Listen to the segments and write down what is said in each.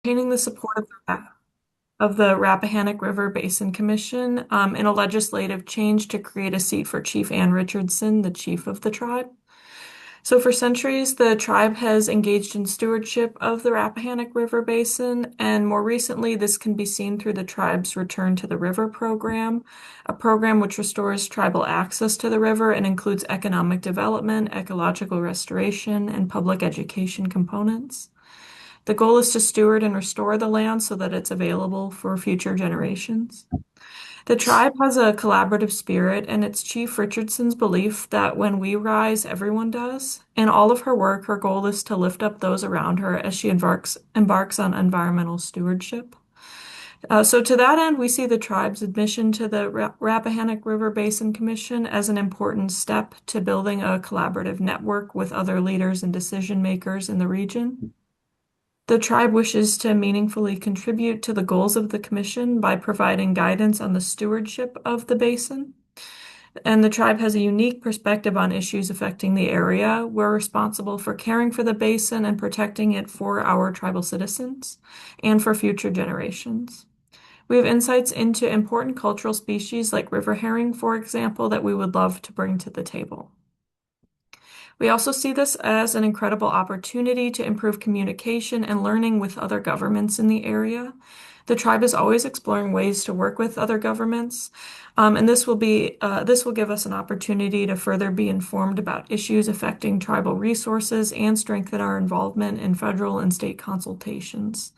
Obtaining the support of the Rappahannock River Basin Commission in a legislative change to create a seat for Chief Ann Richardson, the chief of the tribe. So for centuries, the tribe has engaged in stewardship of the Rappahannock River Basin, and more recently, this can be seen through the tribe's Return to the River program, a program which restores tribal access to the river and includes economic development, ecological restoration, and public education components. The goal is to steward and restore the land so that it's available for future generations. The tribe has a collaborative spirit, and it's Chief Richardson's belief that when we rise, everyone does. In all of her work, her goal is to lift up those around her as she embarks on environmental stewardship. So, to that end, we see the tribe's admission to the Rappahannock River Basin Commission as an important step to building a collaborative network with other leaders and decision makers in the region. The tribe wishes to meaningfully contribute to the goals of the commission by providing guidance on the stewardship of the basin. And the tribe has a unique perspective on issues affecting the area. We're responsible for caring for the basin and protecting it for our tribal citizens and for future generations. We have insights into important cultural species like river herring, for example, that we would love to bring to the table. We also see this as an incredible opportunity to improve communication and learning with other governments in the area. The tribe is always exploring ways to work with other governments, and this will give us an opportunity to further be informed about issues affecting tribal resources and strengthen our involvement in federal and state consultations.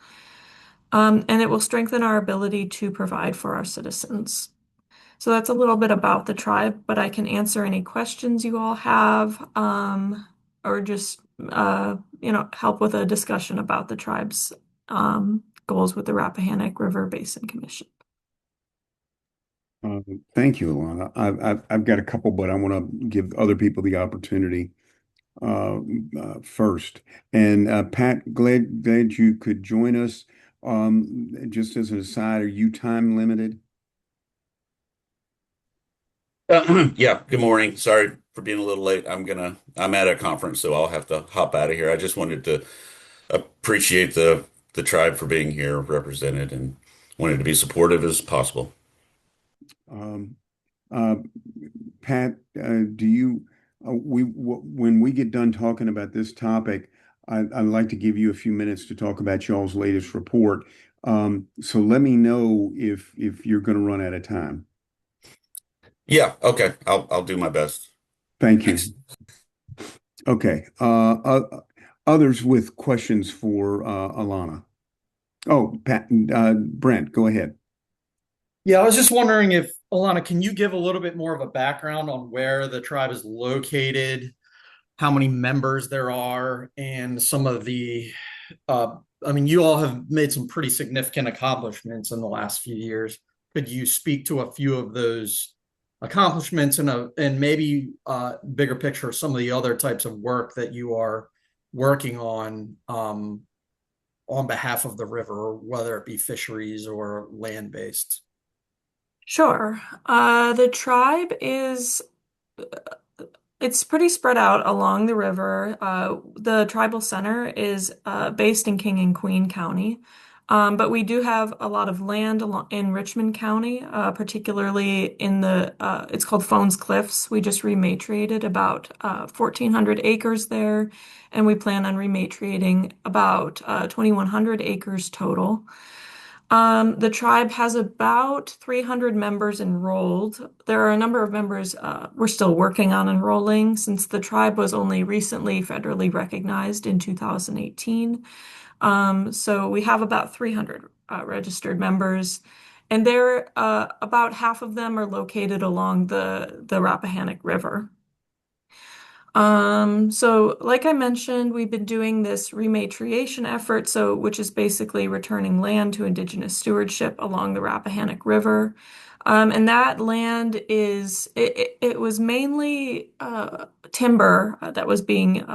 And it will strengthen our ability to provide for our citizens. So that's a little bit about the tribe, but I can answer any questions you all have, or just help with a discussion about the tribe's goals with the Rappahannock River Basin Commission. Uh, Thank you, Alana. I've got a couple, but I want to give other people the opportunity uh, first. And Pat, glad you could join us. Just as an aside, are you time limited? Yeah, good morning. Sorry for being a little late. I'm at a conference, so I'll have to hop out of here. I just wanted to appreciate the tribe for being here represented and wanted to be supportive as possible. Um, uh, Pat, do you, when we get done talking about this topic, I'd like to give you a few minutes to talk about y'all's latest report. So let me know if you're going to run out of time. Yeah, okay. I'll do my best. Thank you. Thanks. Okay. Others with questions for Alana. Oh, Pat, Brent, go ahead. Yeah, I was just wondering if, Alana, can you give a little bit more of a background on where the tribe is located, how many members there are, and some of you all have made some pretty significant accomplishments in the last few years. Could you speak to a few of those accomplishments and maybe bigger picture some of the other types of work that you are working on behalf of the river, whether it be fisheries or land-based? Sure. The tribe is it's pretty spread out along the river. The tribal center is based in King and Queen County, but we do have a lot of land in Richmond County, particularly it's called Fones Cliffs. We just rematriated about 1,400 acres there, and we plan on rematriating about 2,100 acres total. The tribe has about 300 members enrolled. There are a number of members we're still working on enrolling since the tribe was only recently federally recognized in 2018. So we have about 300 registered members, and about half of them are located along the Rappahannock River. So like I mentioned, we've been doing this rematriation effort, which is basically returning land to indigenous stewardship along the Rappahannock River. And that land it was mainly timber that was being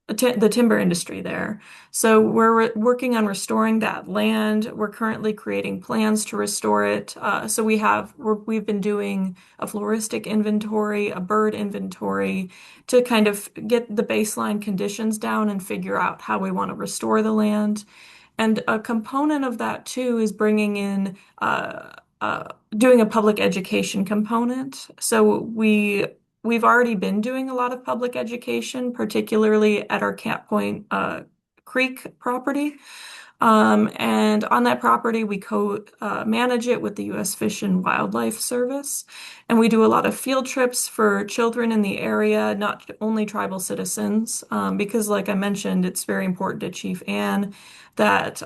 the timber industry there. So we're working on restoring that land. We're currently creating plans to restore it. So we've been doing a floristic inventory, a bird inventory to kind of get the baseline conditions down and figure out how we want to restore the land. And a component of that too is bringing in doing a public education component. So we've already been doing a lot of public education, particularly at our Camp Point Creek property. And on that property, we co-manage it with the U.S. Fish and Wildlife Service. And we do a lot of field trips for children in the area, not only tribal citizens, because like I mentioned, it's very important to Chief Ann that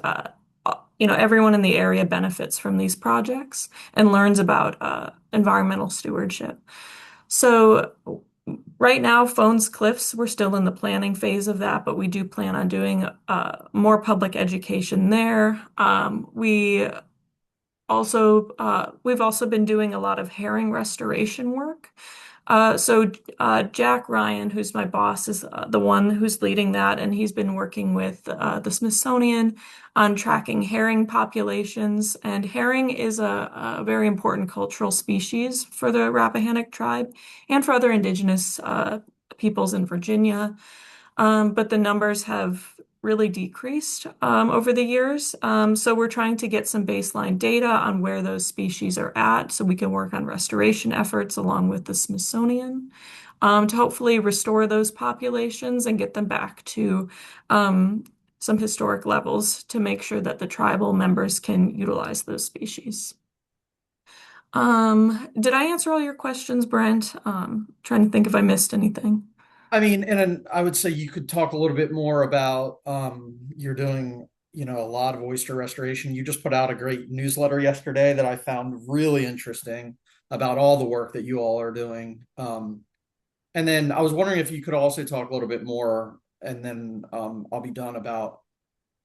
everyone in the area benefits from these projects and learns about environmental stewardship. So right now, Phones Cliffs, we're still in the planning phase of that, but we do plan on doing more public education there. We've also been doing a lot of herring restoration work. So Jack Ryan, who's my boss, is the one who's leading that, and he's been working with the Smithsonian on tracking herring populations. And herring is a very important cultural species for the Rappahannock tribe and for other indigenous peoples in Virginia. But the numbers have really decreased over the years. So we're trying to get some baseline data on where those species are at so we can work on restoration efforts along with the Smithsonian to hopefully restore those populations and get them back to some historic levels to make sure that the tribal members can utilize those species. Did I answer all your questions, Brent? Trying to think if I missed anything. I mean, and I would say you could talk a little bit more about you're doing, a lot of oyster restoration. You just put out a great newsletter yesterday that I found really interesting about all the work that you all are doing. And then I was wondering if you could also talk a little bit more, and then I'll be done about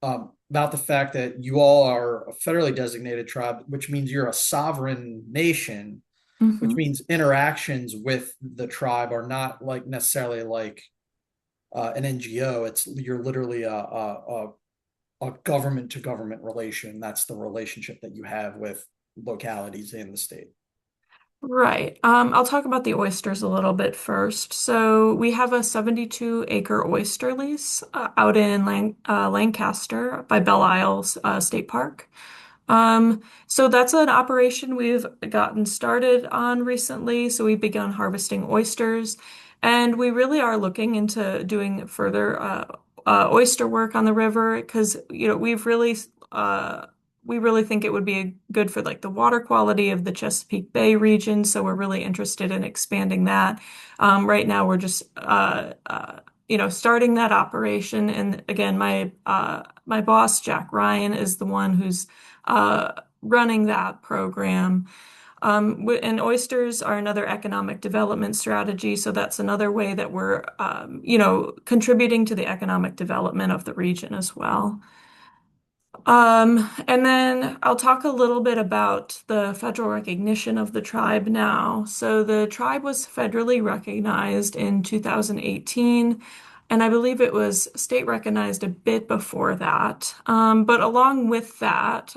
the fact that you all are a federally designated tribe, which means you're a sovereign nation, which Mhm. means interactions with the tribe are not like necessarily like an NGO. You're literally a government to government relation. That's the relationship that you have with localities in the state. Right. I'll talk about the oysters a little bit first. So we have a 72-acre oyster lease out in Lancaster by Belle Isles State Park. So that's an operation we've gotten started on recently. So we've begun harvesting oysters, and we really are looking into doing further oyster work on the river because uh, we really think it would be good for like the water quality of the Chesapeake Bay region. So we're really interested in expanding that. Right now, we're just starting that operation. And again, my boss Jack Ryan is the one who's running that program. And oysters are another economic development strategy, so that's another way that we're, contributing to the economic development of the region as well. And then I'll talk a little bit about the federal recognition of the tribe now. So the tribe was federally recognized in 2018, and I believe it was state recognized a bit before that. But along with that,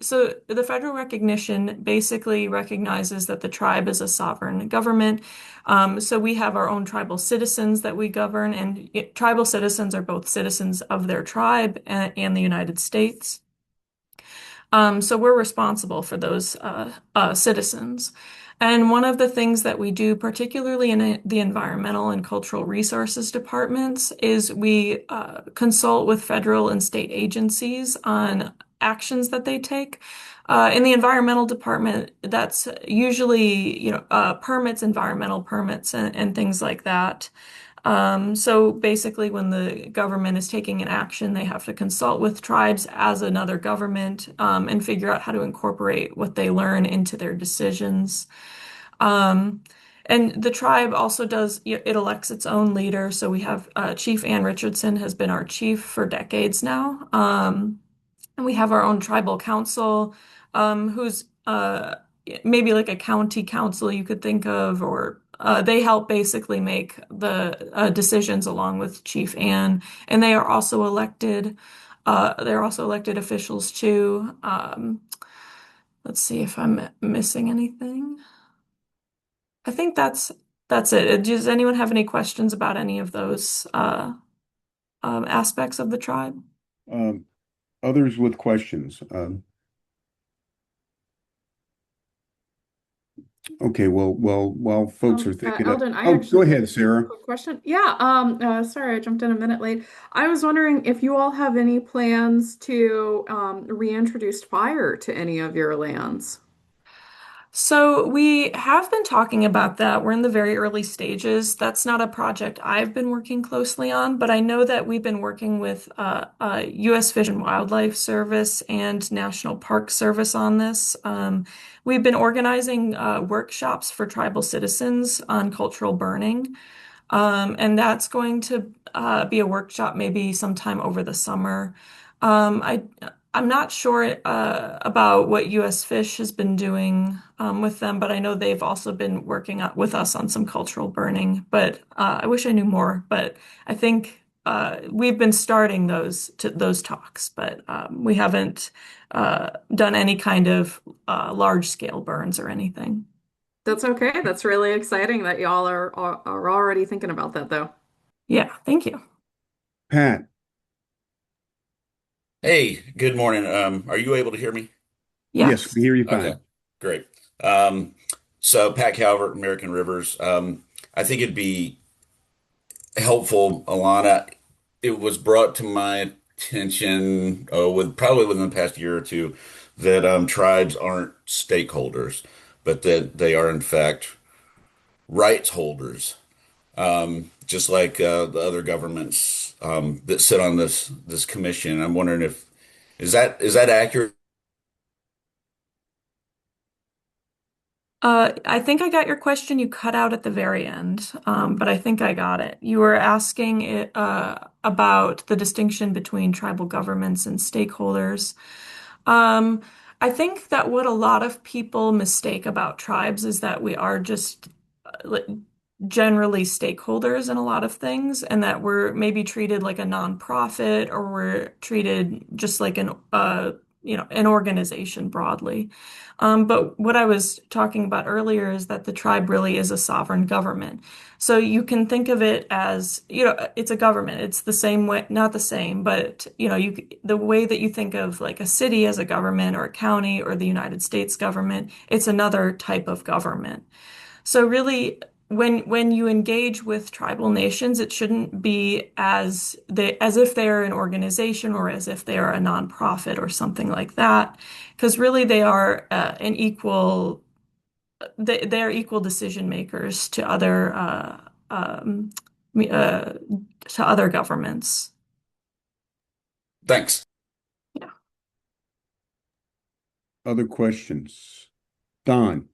so the federal recognition basically recognizes that the tribe is a sovereign government. So we have our own tribal citizens that we govern, and tribal citizens are both citizens of their tribe and the United States. So we're responsible for those citizens. And one of the things that we do, particularly in the environmental and cultural resources departments, is we consult with federal and state agencies on actions that they take. In the environmental department, that's usually, permits, environmental permits, and things like that. So basically, when the government is taking an action, they have to consult with tribes as another government, and figure out how to incorporate what they learn into their decisions. Um, and the tribe also it elects its own leader. So we have Chief Ann Richardson has been our chief for decades now. And we have our own tribal council, who's maybe like a county council you could think of, or they help basically make the decisions along with Chief Ann, and they are also elected. They're also elected officials too. Let's see if I'm missing anything. I think that's it. Does anyone have any questions about any of those aspects of the tribe? Um, Others with questions? Okay, well, while folks are thinking of, Eldon, I oh, go actually have ahead, a Sarah. quick question. Yeah, sorry, I jumped in a minute late. I was wondering if you all have any plans to reintroduce fire to any of your lands. So we have been talking about that. We're in the very early stages. That's not a project I've been working closely on, but I know that we've been working with U.S. Fish and Wildlife Service and National Park Service on this. We've been organizing workshops for tribal citizens on cultural burning. And that's going to be a workshop maybe sometime over the summer. I'm not sure about what U.S. Fish has been doing with them, but I know they've also been working with us on some cultural burning. But I wish I knew more. But I think we've been starting those talks, but we haven't done any kind of large scale burns or anything. That's okay. That's really exciting that y'all are already thinking about that, though. Yeah, thank you. Pat, Hey, good morning. Are you able to hear me? yes, Yes. we hear you Okay, fine. great. Um, so Pat Calvert, American Rivers. I think it'd be helpful, Alana. It was brought to my attention, with probably within the past year or two, that tribes aren't stakeholders, but that they are in fact rights holders, just like the other governments that sit on this commission. I'm wondering if is that accurate? I think I got your question. You cut out at the very end, but I think I got it. You were asking about the distinction between tribal governments and stakeholders. Um, I think that what a lot of people mistake about tribes is that we are just like, generally stakeholders in a lot of things, and that we're maybe treated like a nonprofit or we're treated just like an organization broadly. But what I was talking about earlier is that the tribe really is a sovereign government. So you can think of it as, it's a government. It's the same way, not the same, but the way that you think of like a city as a government or a county or the United States government, it's another type of government. So really, when you engage with tribal nations, it shouldn't be as if they're an organization or as if they are a nonprofit or something like that, because really they are they are equal decision makers uh, to other governments. Thanks. Yeah. Other questions? Don.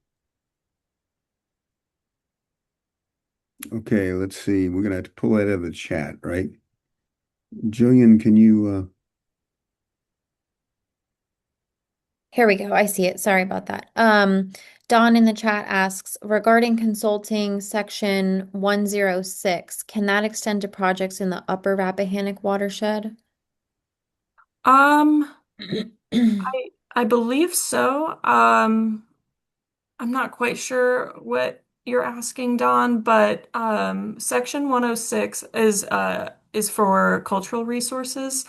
Okay, let's see. We're gonna have to pull that out of the chat, right? Jillian, can you Here we go. I see it. Sorry about that. Don in the chat asks, regarding consulting section 106, can that extend to projects in the Upper Rappahannock watershed? Um, I believe so. I'm not quite sure what you're asking, Don, but Section 106 is for cultural resources.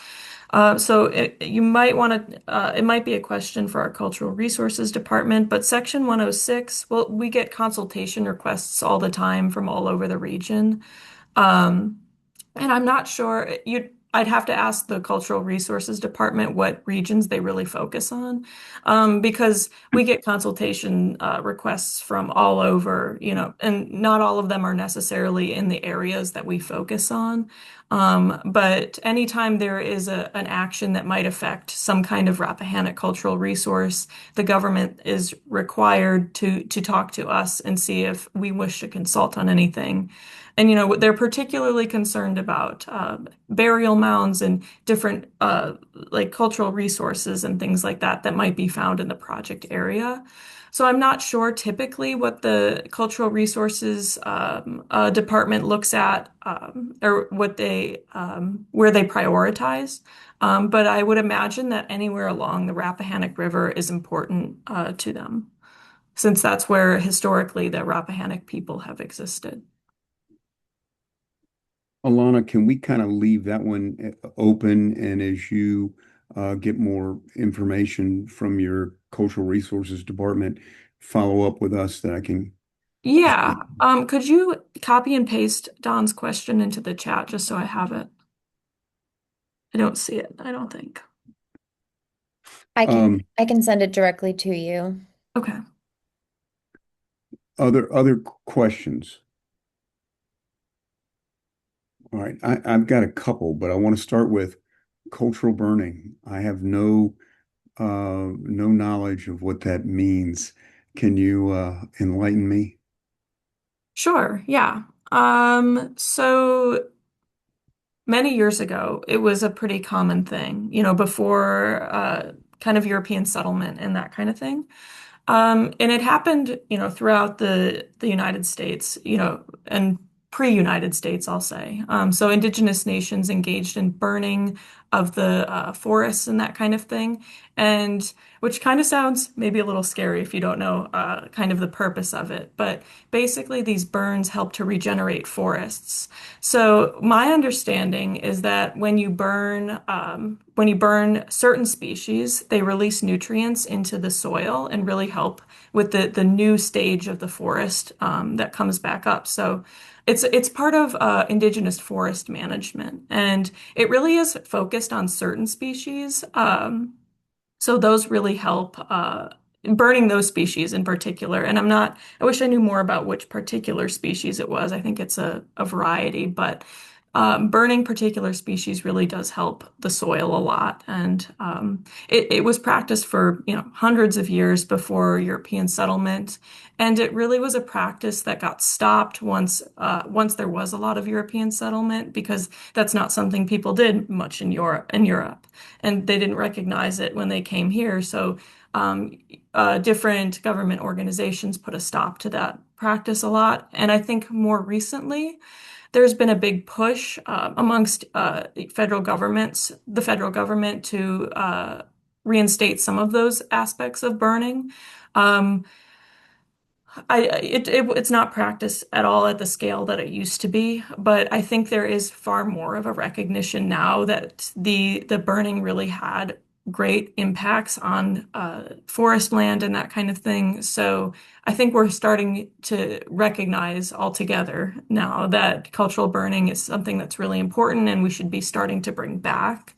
So you might want to, it might be a question for our Cultural Resources Department, but Section 106, well, we get consultation requests all the time from all over the region. Um, and I'm not sure I'd have to ask the Cultural Resources Department what regions they really focus on, because we get consultation requests from all over, and not all of them are necessarily in the areas that we focus on. But anytime there is an action that might affect some kind of Rappahannock cultural resource, the government is required to talk to us and see if we wish to consult on anything. And they're particularly concerned about burial mounds and different like cultural resources and things like that that might be found in the project area. So I'm not sure typically what the cultural resources department looks at or what they where they prioritize. But I would imagine that anywhere along the Rappahannock River is important to them, since that's where historically the Rappahannock people have existed. Alana, can we kind of leave that one open? And as you get more information from your Cultural Resources Department, follow up with us that I can. Yeah. Could you copy and paste Don's question into the chat just so I have it? I don't see it, I don't think. I can Um, I can send it directly to you. Okay. other questions? All right, I've got a couple, but I want to start with cultural burning. I have no knowledge of what that means. Can you enlighten me? Sure, yeah. So many years ago, it was a pretty common thing, before kind of European settlement and that kind of thing. And it happened, throughout the United States, and pre-United States, I'll say. So indigenous nations engaged in burning of the forests and that kind of thing, and which kind of sounds maybe a little scary if you don't know kind of the purpose of it. But basically, these burns help to regenerate forests. So my understanding is that when you burn certain species, they release nutrients into the soil and really help with the new stage of the forest that comes back up. So it's part of indigenous forest management, and it really is focused on certain species. So those really help burning those species in particular. And I wish I knew more about which particular species it was. I think it's a variety, but burning particular species really does help the soil a lot. And it was practiced for, hundreds of years before European settlement. And it really was a practice that got stopped once there was a lot of European settlement, because that's not something people did much in Europe, and they didn't recognize it when they came here. So um, different government organizations put a stop to that practice a lot. And I think more recently, there's been a big push amongst the federal government to reinstate some of those aspects of burning. Um, it's not practiced at all at the scale that it used to be, but I think there is far more of a recognition now that the burning really had great impacts on forest land and that kind of thing. So I think we're starting to recognize altogether now that cultural burning is something that's really important and we should be starting to bring back.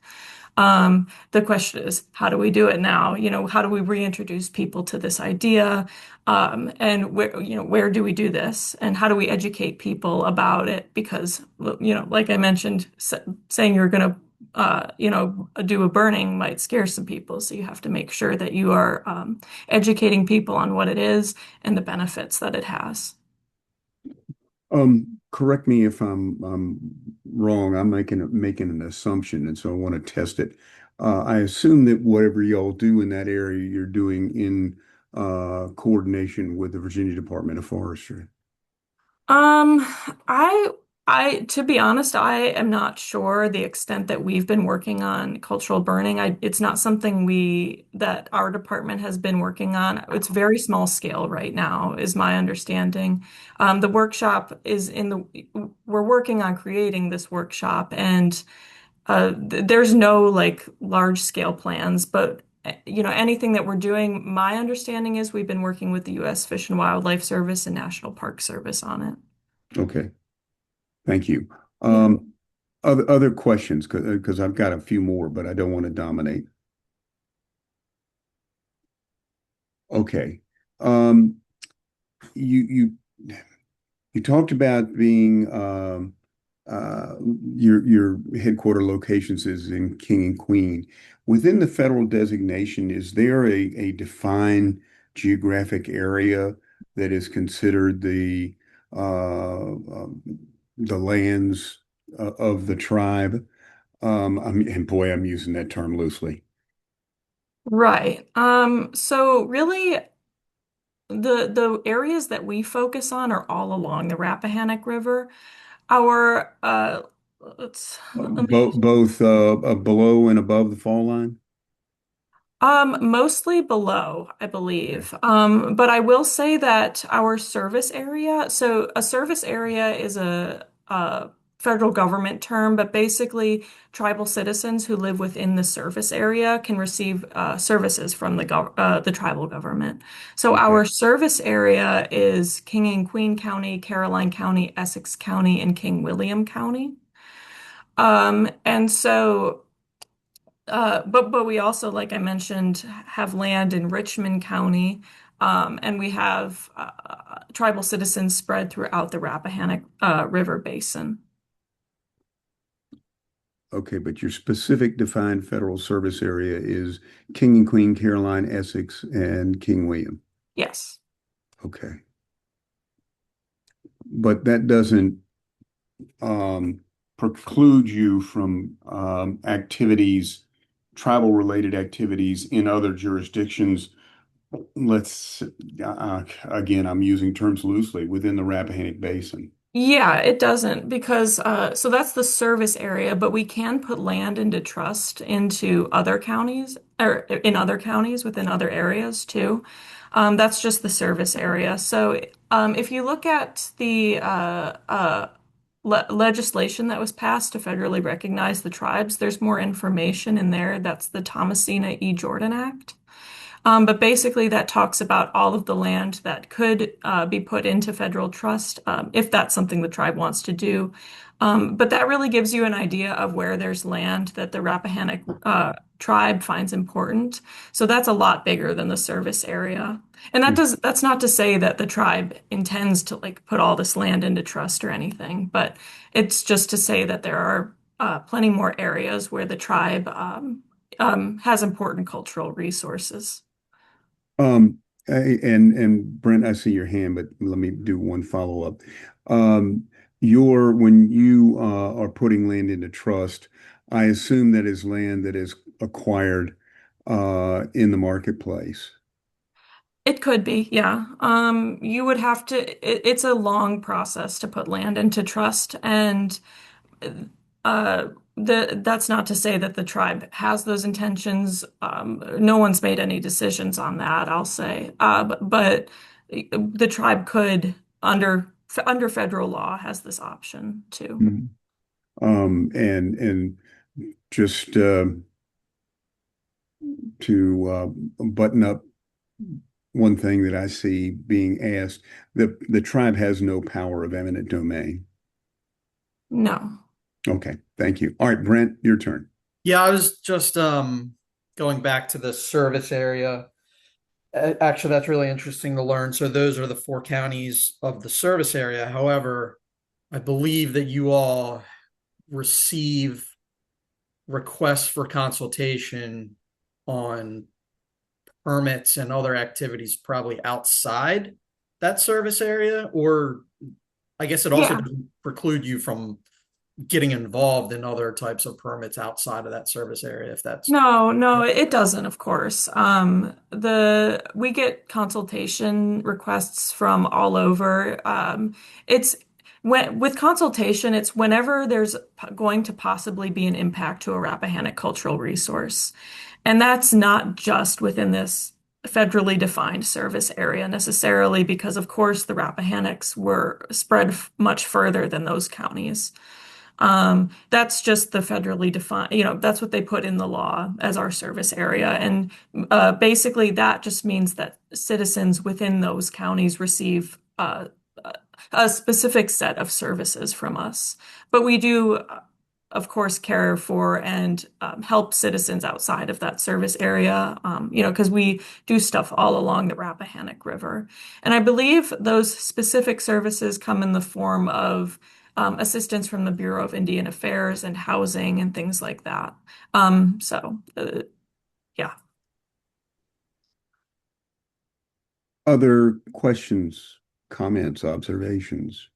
The question is, how do we do it now? How do we reintroduce people to this idea? And where do we do this? And how do we educate people about it? Because, like I mentioned, saying you're going to, do a burning might scare some people. So you have to make sure that you are educating people on what it is and the benefits that it has. Correct me if I'm wrong. I'm making an assumption, and so I want to test it. I assume that whatever y'all do in that area, you're doing in coordination with the Virginia Department of Forestry. Um, I, to be honest, I am not sure the extent that we've been working on cultural burning. It's not something that our department has been working on. It's very small scale right now, is my understanding. The workshop we're working on creating this workshop, and there's no like large scale plans, but anything that we're doing, my understanding is we've been working with the U.S. Fish and Wildlife Service and National Park Service on it. Okay, thank you. Yeah. Other questions, because I've got a few more, but I don't want to dominate. Okay. Um, you you talked about being uh, your headquarter locations is in King and Queen. Within the federal designation, is there a defined geographic area that is considered the lands of the tribe? And boy, I'm using that term loosely. Right. So really the areas that we focus on are all along the Rappahannock River. Our let me Both below and above the fall line. Mostly below, I Okay. believe. But I will say that our service area, so a service area is a federal government term, but basically tribal citizens who live within the service area can receive services from the tribal government. So Okay. our service area is King and Queen County, Caroline County, Essex County, and King William County. And so but we also, like I mentioned, have land in Richmond County, and we have tribal citizens spread throughout the Rappahannock River Basin. Okay, but your specific defined federal service area is King and Queen, Caroline, Essex, and King William. Yes. Okay. But that doesn't preclude you from activities, travel related activities in other jurisdictions. Again, I'm using terms loosely within the Rappahannock Basin. Yeah, it doesn't because so that's the service area, but we can put land into trust into other counties or in other counties within other areas too. That's just the service area. So if you look at the legislation that was passed to federally recognize the tribes, there's more information in there. That's the Thomasina E. Jordan Act. But basically, that talks about all of the land that could be put into federal trust if that's something the tribe wants to do. But that really gives you an idea of where there's land that the Rappahannock tribe finds important. So that's a lot bigger than the service area. And that's not to say that the tribe intends to like put all this land into trust or anything, but it's just to say that there are plenty more areas where the tribe has important cultural resources. Um, and Brent, I see your hand, but let me do one follow-up. When you are putting land into trust, I assume that is land that is acquired in the marketplace. It could be, yeah. You would have to, it's a long process to put land into trust, and that's not to say that the tribe has those intentions. No one's made any decisions on that, I'll say. But the tribe could, under federal law, has this option too. Mhm. And just to button up one thing that I see being asked, the tribe has no power of eminent domain. No. Okay, thank you. All right, Brent, your turn. Yeah, I was just going back to the service area. Actually, that's really interesting to learn. So those are the four counties of the service area. However, I believe that you all receive requests for consultation on permits and other activities probably outside that service area, or I guess it also Yeah. doesn't preclude you from getting involved in other types of permits outside of that service area if that's No, it doesn't, of course. We get consultation requests from all over. It's with consultation, it's whenever there's going to possibly be an impact to a Rappahannock cultural resource. And that's not just within this federally defined service area necessarily, because of course the Rappahannocks were spread much further than those counties. That's just the federally defined, that's what they put in the law as our service area. And basically, that just means that citizens within those counties receive a specific set of services from us. But we do, of course, care for and help citizens outside of that service area, because we do stuff all along the Rappahannock River. And I believe those specific services come in the form of assistance from the Bureau of Indian Affairs and housing and things like that. Yeah. Other questions, comments, observations?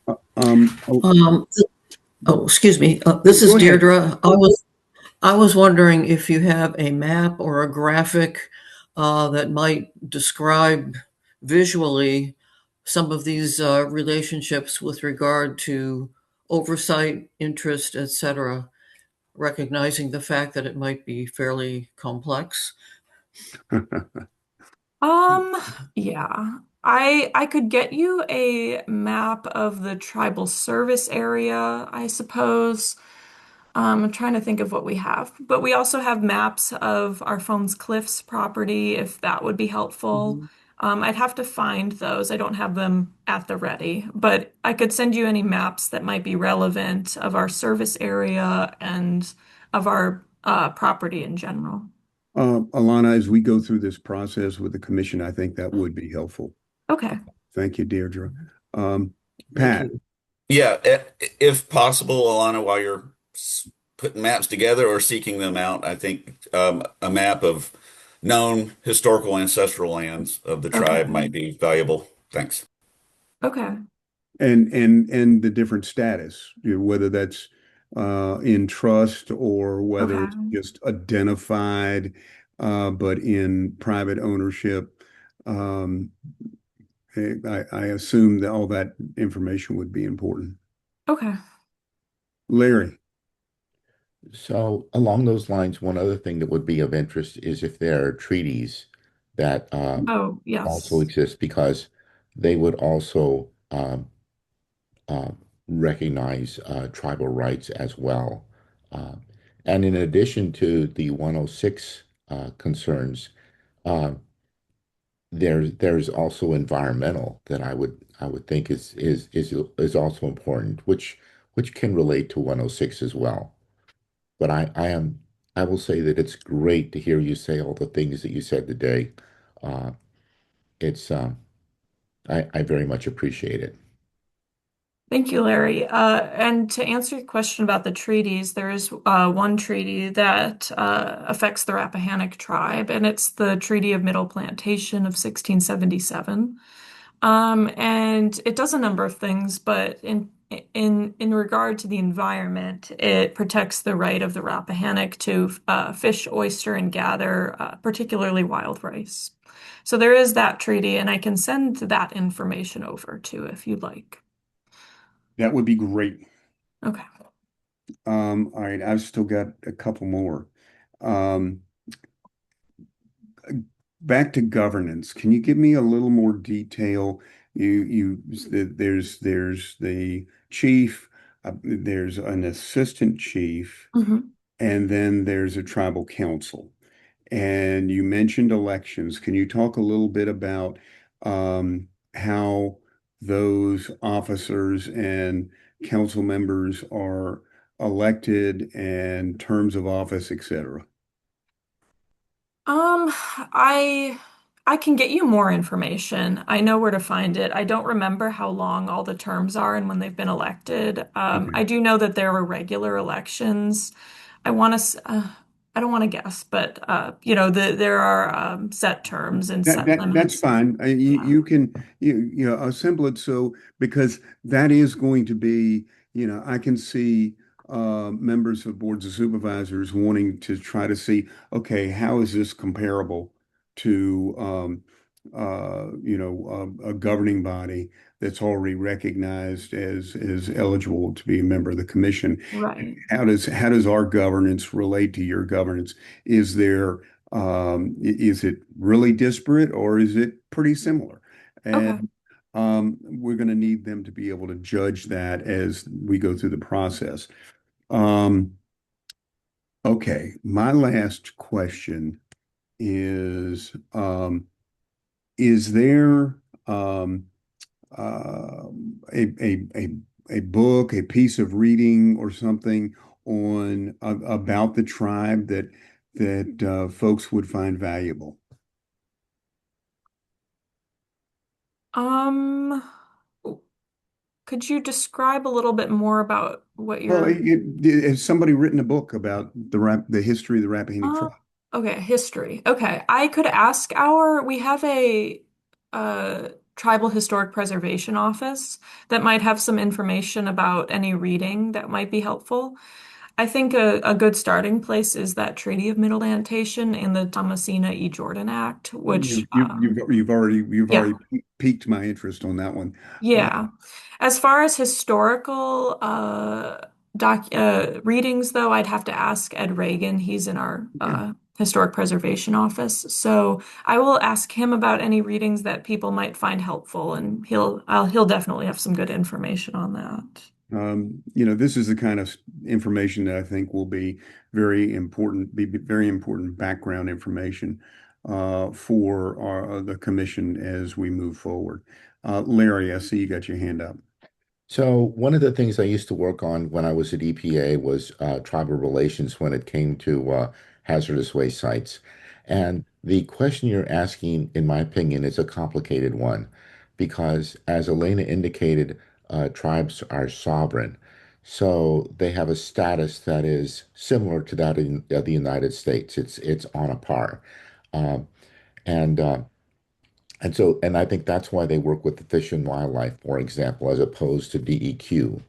Oh, Um, oh, excuse me. This is go ahead. Deirdre. I was wondering if you have a map or a graphic that might describe visually some of these relationships with regard to oversight, interest, etc., recognizing the fact that it might be fairly complex. Um, yeah. I could get you a map of the tribal service area, I suppose. I'm trying to think of what we have, but we also have maps of our phone's Cliffs property, if that would be helpful. Mhm. I'd have to find those. I don't have them at the ready, but I could send you any maps that might be relevant of our service area and of our property in general. Alana, as we go through this process with the commission, I think that would be helpful. Okay. Thank you, Deirdre. Um, Thank Pat, you. Yeah, if possible, Alana, while you're putting maps together or seeking them out, I think a map of known historical ancestral lands of the tribe Okay. might be valuable. Thanks. Okay. and the different status, whether that's in trust or whether it's Okay. just identified, but in private ownership. Um, I assume that all that information would be important. Okay. Larry, So along those lines, one other thing that would be of interest is if there are treaties that Oh, also yes. exist, because they would also uh, recognize tribal rights as well. Uh, and in addition to the 106 concerns, uh, there's also environmental that I would think is also important, which can relate to 106 as well. But I will say that it's great to hear you say all the things that you said today. Uh, it's I very much appreciate it. Thank you, Larry. And to answer your question about the treaties, there is one treaty that affects the Rappahannock tribe, and it's the Treaty of Middle Plantation of 1677. And it does a number of things, but in regard to the environment, it protects the right of the Rappahannock to fish, oyster, and gather, particularly wild rice. So there is that treaty, and I can send that information over too if you'd like. that would be great. Okay. All right, I've still got a couple more. Um, Back to governance. Can you give me a little more detail? There's the chief, there's an assistant chief, Mhm. and then there's a tribal council. And you mentioned elections. Can you talk a little bit about how those officers and council members are elected and terms of office, etc.? Um, I I can get you more information. I know where to find it. I don't remember how long all the terms are and when they've been elected. I Okay. do know that there are regular elections. I want to, I don't want to guess, but there are set terms and That set that's limits. fine. Yeah, You can assemble it so because that is going to be, I can see members of boards of supervisors wanting to try to see, okay, how is this comparable to a governing body that's already recognized as eligible to be a member of the commission. right. How does our governance relate to your governance? Is there is it really disparate or is it pretty similar? Okay. And we're going to need them to be able to judge that as we go through the process. Um, okay, my last question is there uh, a book, a piece of reading or something on about the tribe that folks would find valuable? Um, could you describe a little bit more about what Well, you're has somebody written a book about the history of the Rappahannock Uh, tribe? okay, history. Okay, I could ask we have a tribal historic preservation office that might have some information about any reading that might be helpful. I think a good starting place is that Treaty of Middle Annotation and the Thomasina E. Jordan Act, which, You've already yeah, piqued my interest on that one. Uh, yeah. As far as historical doc readings, though, I'd have to ask Ed Reagan. He's in our yeah, Historic Preservation Office. So I will ask him about any readings that people might find helpful, and he'll definitely have some good information on that. This is the kind of information that I think will be be very important background information for the commission as we move forward. Larry, I see you got your hand up. So one of the things I used to work on when I was at EPA was tribal relations when it came to hazardous waste sites. And the question you're asking, in my opinion, is a complicated one because, as Elena indicated, tribes are sovereign. So they have a status that is similar to that in the United States. It's on a par. Um, and and I think that's why they work with the Fish and Wildlife, for example, as opposed to DEQ.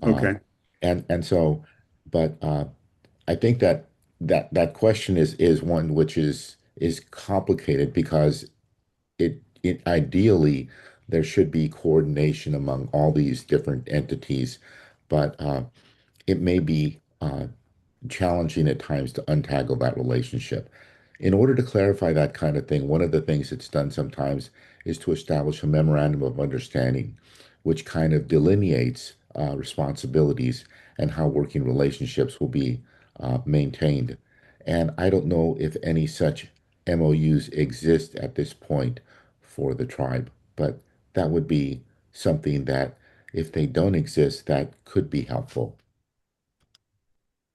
Uh, Okay. and so, but I think that question is one which is complicated because it ideally there should be coordination among all these different entities, but it may be challenging at times to untangle that relationship. In order to clarify that kind of thing, one of the things that's done sometimes is to establish a memorandum of understanding, which kind of delineates responsibilities and how working relationships will be maintained. And I don't know if any such MOUs exist at this point for the tribe, but that would be something that, if they don't exist, that could be helpful.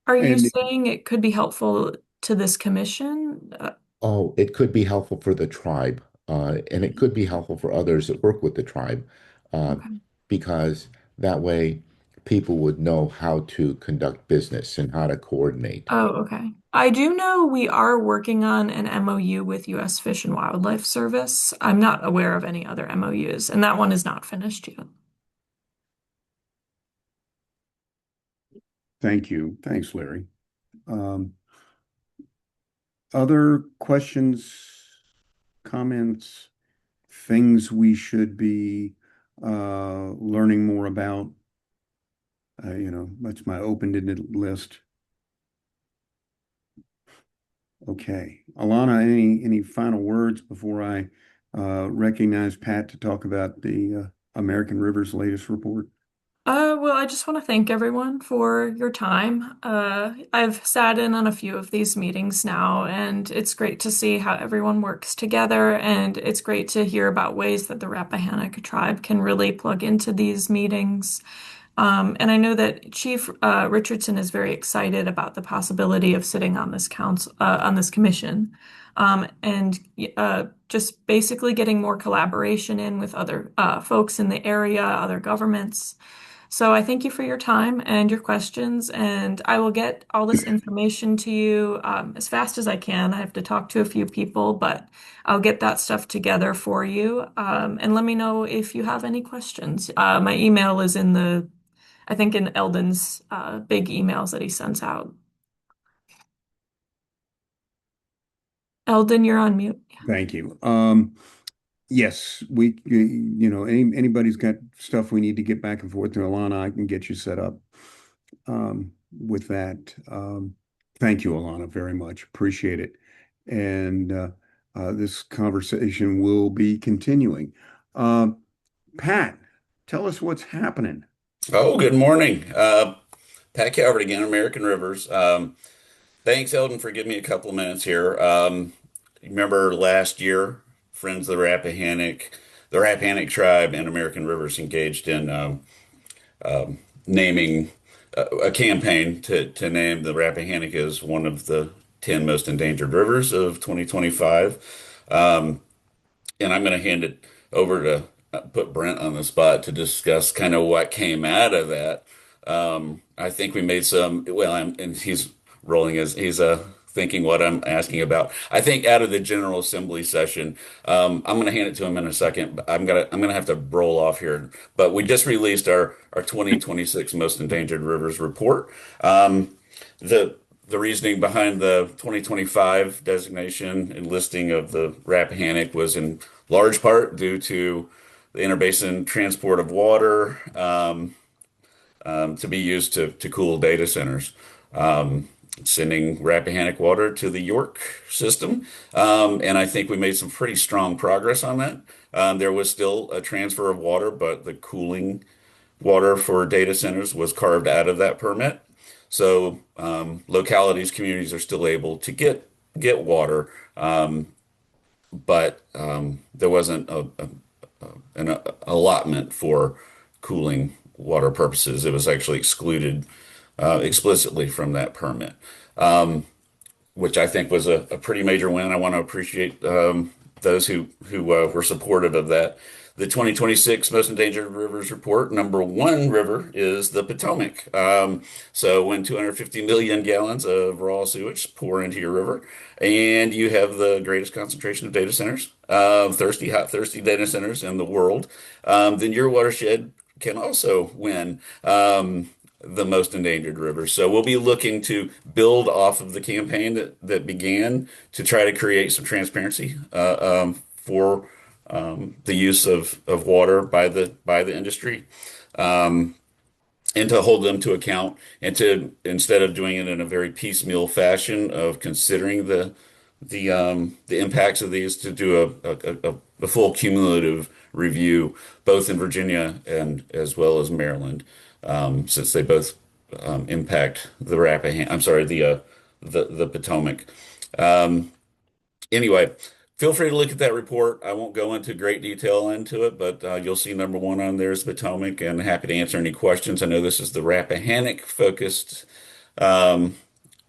Are you And saying it could be helpful to this commission? Oh, it could be helpful for the tribe, and it could be helpful for others that work with the tribe, uh, Okay. because that way people would know how to conduct business and how to coordinate. Oh, okay. I do know we are working on an MOU with U.S. Fish and Wildlife Service. I'm not aware of any other MOUs, and that one is not finished yet. thank you. Thanks, Larry. Um, Other questions, comments, things we should be learning more about? That's my open-ended list. Okay. Alana, any final words before I recognize Pat to talk about the American River's latest report? Well, I just want to thank everyone for your time. I've sat in on a few of these meetings now, and it's great to see how everyone works together, and it's great to hear about ways that the Rappahannock tribe can really plug into these meetings. And I know that Chief Richardson is very excited about the possibility of sitting on this on this commission, and just basically getting more collaboration in with other folks in the area, other governments. So I thank you for your time and your questions, and I will get all this information to you as fast as I can. I have to talk to a few people, but I'll get that stuff together for you. And let me know if you have any questions. My email is I think in Eldon's big emails that he sends out. Eldon, you're on mute. Thank you. Yes, anybody's got stuff we need to get back and forth to Alana, I can get you set up with that. Thank you, Alana, very much. Appreciate it. And this conversation will be continuing. Pat, tell us what's happening. Oh, good morning. Pat Calvert again, American Rivers. Thanks, Eldon, for giving me a couple of minutes here. Remember last year, Friends of the Rappahannock tribe and American Rivers engaged in naming a campaign to name the Rappahannock as one of the 10 most endangered rivers of 2025. Um, and I'm going to hand it over to put Brent on the spot to discuss kind of what came out of that. I think we made and he's rolling as he's thinking what I'm asking about. I think out of the General Assembly session, I'm going to hand it to him in a second. But I'm gonna have to roll off here. But we just released our 2026 Most Endangered Rivers report. The the reasoning behind the 2025 designation and listing of the Rappahannock was in large part due to the interbasin transport of water to be used to cool data centers. sending Rappahannock water to the York system. And I think we made some pretty strong progress on that. There was still a transfer of water, but the cooling water for data centers was carved out of that permit. So localities, communities are still able to get water, but there wasn't an allotment for cooling water purposes. It was actually excluded explicitly from that permit, which I think was a pretty major win. I want to appreciate those who were supportive of that. The 2026 Most Endangered Rivers Report, number one river is the Potomac. So when 250 million gallons of raw sewage pour into your river, and you have the greatest concentration of data centers, thirsty, hot, thirsty data centers in the world, then your watershed can also win the most endangered rivers. So we'll be looking to build off of the campaign that began to try to create some transparency for the use of water by the industry. And to hold them to account and to instead of doing it in a very piecemeal fashion of considering the impacts of these to do a full cumulative review both in Virginia and as well as Maryland since they both impact the Rappahannock I'm sorry the Potomac. Anyway, feel free to look at that report. I won't go into great detail into it, but you'll see number one on there is Potomac, and happy to answer any questions. I know this is the Rappahannock focused um,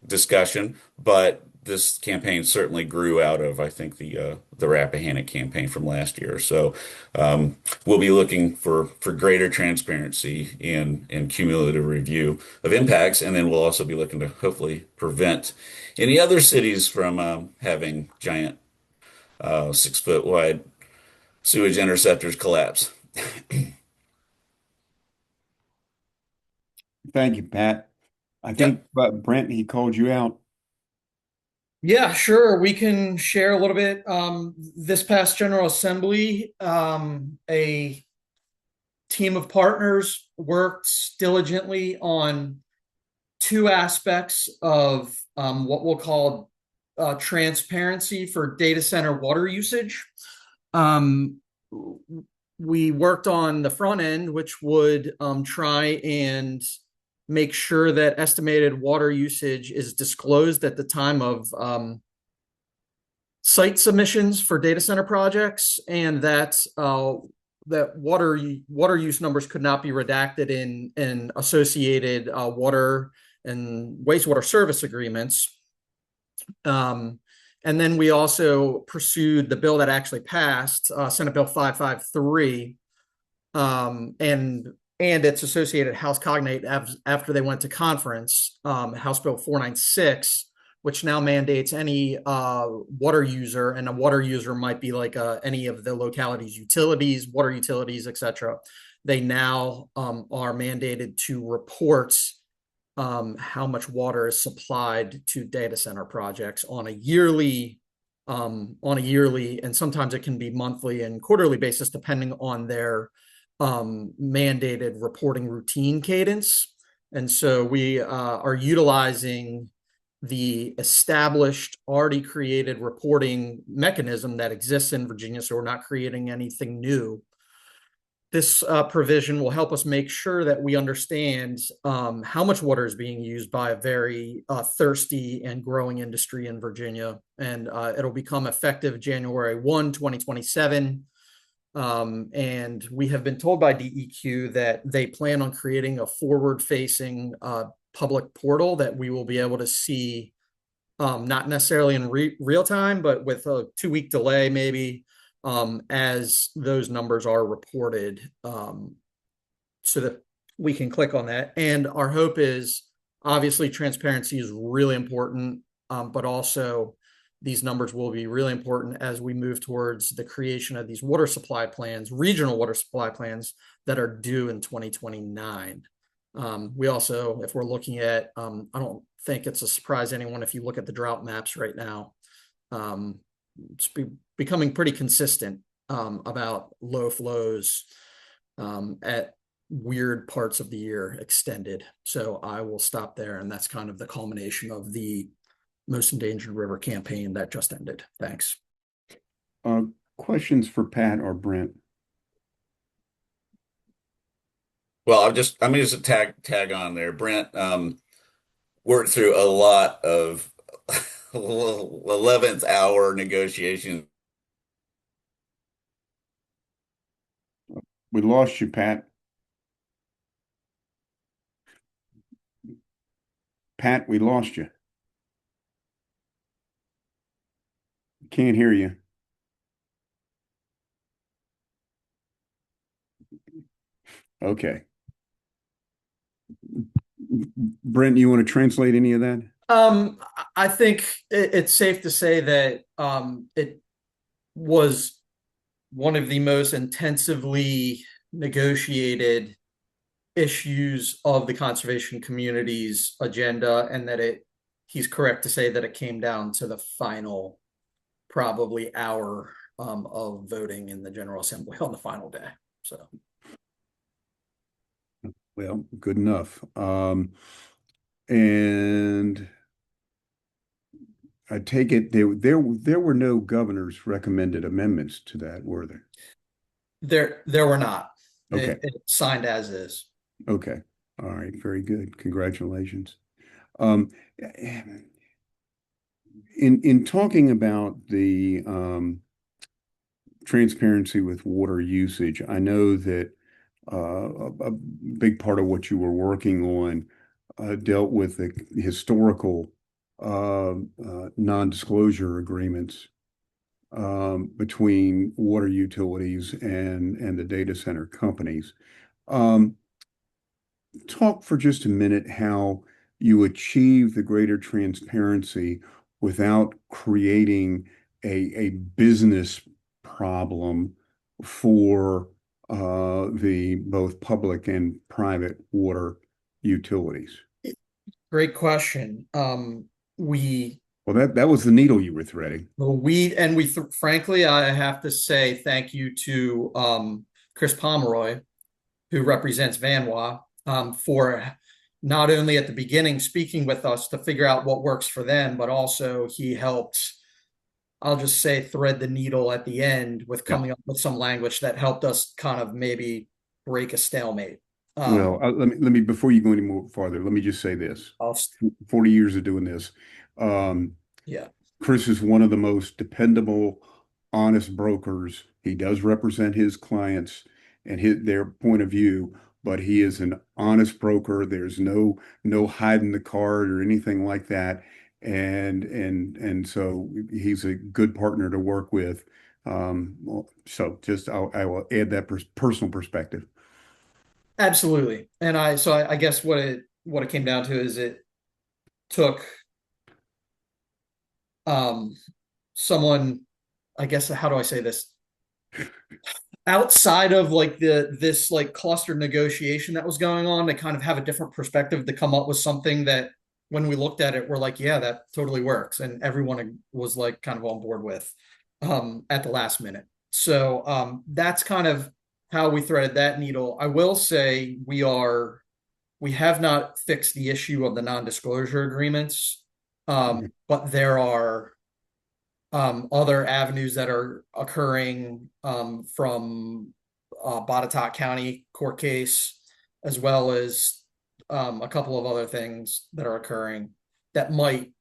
discussion, but this campaign certainly grew out of, I think, the Rappahannock campaign from last year. So we'll be looking for greater transparency and cumulative review of impacts, and then we'll also be looking to hopefully prevent any other cities from having giant 6 foot wide sewage interceptors collapse. Thank you, Pat. I think Yep. Brent, he called you out. Yeah, sure. We can share a little bit. This past General Assembly, a team of partners worked diligently on two aspects of what we'll call transparency for data center water usage. Um, we worked on the front end, which would try and make sure that estimated water usage is disclosed at the time of site submissions for data center projects, and that that water use numbers could not be redacted in associated water and wastewater service agreements. And then we also pursued the bill that actually passed, Senate Bill 553, and its associated House cognate after they went to conference, House Bill 496, which now mandates any water user, and a water user might be like any of the locality's utilities, water utilities, etc. They now are mandated to report how much water is supplied to data center projects on a yearly, and sometimes it can be monthly and quarterly basis, depending on their mandated reporting routine cadence. And so we are utilizing the established, already created reporting mechanism that exists in Virginia. So we're not creating anything new. This provision will help us make sure that we understand how much water is being used by a very thirsty and growing industry in Virginia. And it'll become effective January 1, 2027. And we have been told by DEQ that they plan on creating a forward-facing public portal that we will be able to see, not necessarily in real time, but with a 2-week delay maybe, as those numbers are reported, so that we can click on that. And our hope is, obviously, transparency is really important, but also these numbers will be really important as we move towards the creation of these water supply plans, regional water supply plans that are due in 2029. We also, if we're looking at, I don't think it's a surprise to anyone if you look at the drought maps right now, it's becoming pretty consistent about low flows at weird parts of the year extended. So I will stop there, and that's kind of the culmination of the Most Endangered River campaign that just ended. Thanks. Uh, Questions for Pat or Brent? Well, I'm just tag on there. Brent worked through a lot of 11th hour negotiations. We lost you, Pat. Pat, we lost you. Can't hear you. Okay. Brent, you want to translate any of that? I think it's safe to say that it was one of the most intensively negotiated issues of the conservation community's agenda, and that he's correct to say that it came down to the final probably hour of voting in the General Assembly on the final day. So, Well, good enough. And I take it there were no governor's recommended amendments to that, were there? there were not. Okay. It signed as is. Okay. All right. Very good. Congratulations. Um, in talking about the transparency with water usage, I know that a big part of what you were working on dealt with the historical non-disclosure agreements between water utilities and the data center companies. Um, Talk for just a minute how you achieve the greater transparency without creating a business problem for the both public and private water utilities. Great question. Well, that was the needle you were threading. Frankly, I have to say thank you to Chris Pomeroy, who represents Vanwa, for not only at the beginning speaking with us to figure out what works for them, but also he helped, I'll just say, thread the needle at the end with Yeah. coming up with some language that helped us kind of maybe break a stalemate. Well, let me before you go any more farther, let me just say this. I'll, 40 years of doing this. Um, yeah. Chris is one of the most dependable, honest brokers. He does represent his clients and their point of view, but he is an honest broker. There's no hiding the card or anything like that. And so he's a good partner to work with. So just I will add that personal perspective. Absolutely. And I guess what it came down to is it took um someone, I guess, how do I say this? Outside of like this like clustered negotiation that was going on, to kind of have a different perspective to come up with something that when we looked at it, we're like, yeah, that totally works. And everyone was like kind of on board with at the last minute. So that's kind of how we threaded that needle. I will say we have not fixed the issue of the non-disclosure agreements, but there are other avenues that are occurring from Botetourt County court case, as well as a couple of other things that are occurring that might,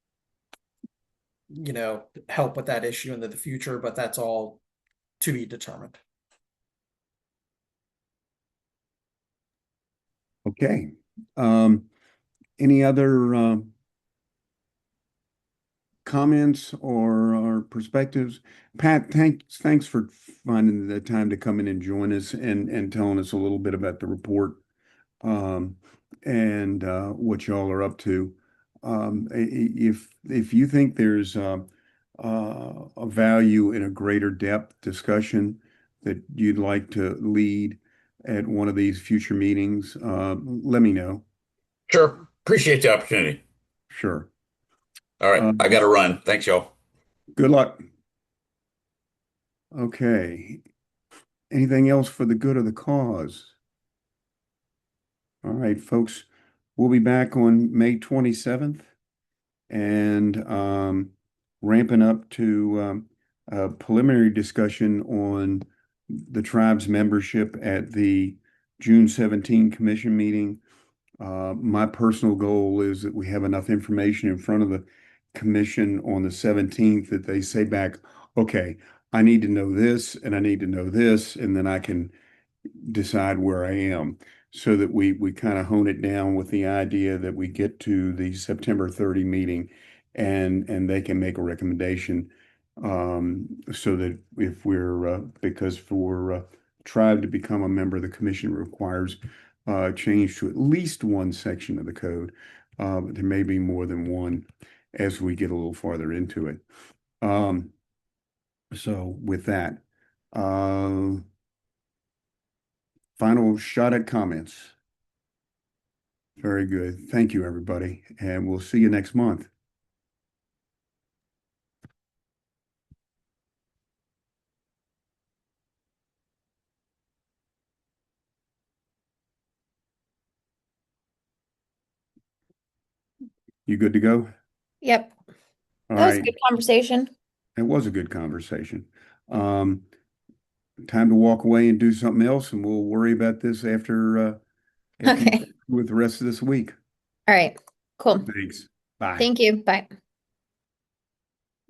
help with that issue into the future, but that's all to be determined. Okay. Any other comments or perspectives? Pat, thanks for finding the time to come in and join us and telling us a little bit about the report um, and what y'all are up to. If you think there's a value in a greater depth discussion that you'd like to lead at one of these future meetings, let me know. Sure. Appreciate the opportunity. Sure. All right. Uh, I got to run. Thanks, y'all. Good luck. Okay. Anything else for the good of the cause? All right, folks, we'll be back on May 27th and ramping up to a preliminary discussion on the tribe's membership at the June 17 commission meeting. My personal goal is that we have enough information in front of the commission on the 17th that they say back, okay, I need to know this and I need to know this, and then I can decide where I am so that we kind of hone it down with the idea that we get to the September 30 meeting and they can make a recommendation so that if we're because for tribe to become a member of the commission requires change to at least one section of the code. But there may be more than one as we get a little farther into it. So with that, final shot at comments. Very good. Thank you, everybody. And we'll see you next month. You good to go? Yep. All That was a right. good conversation. It was a good conversation. Um, Time to walk away and do something else, and we'll worry about this after Okay. with the rest of this week. All right. Cool. Thanks. Bye. Thank you. Bye.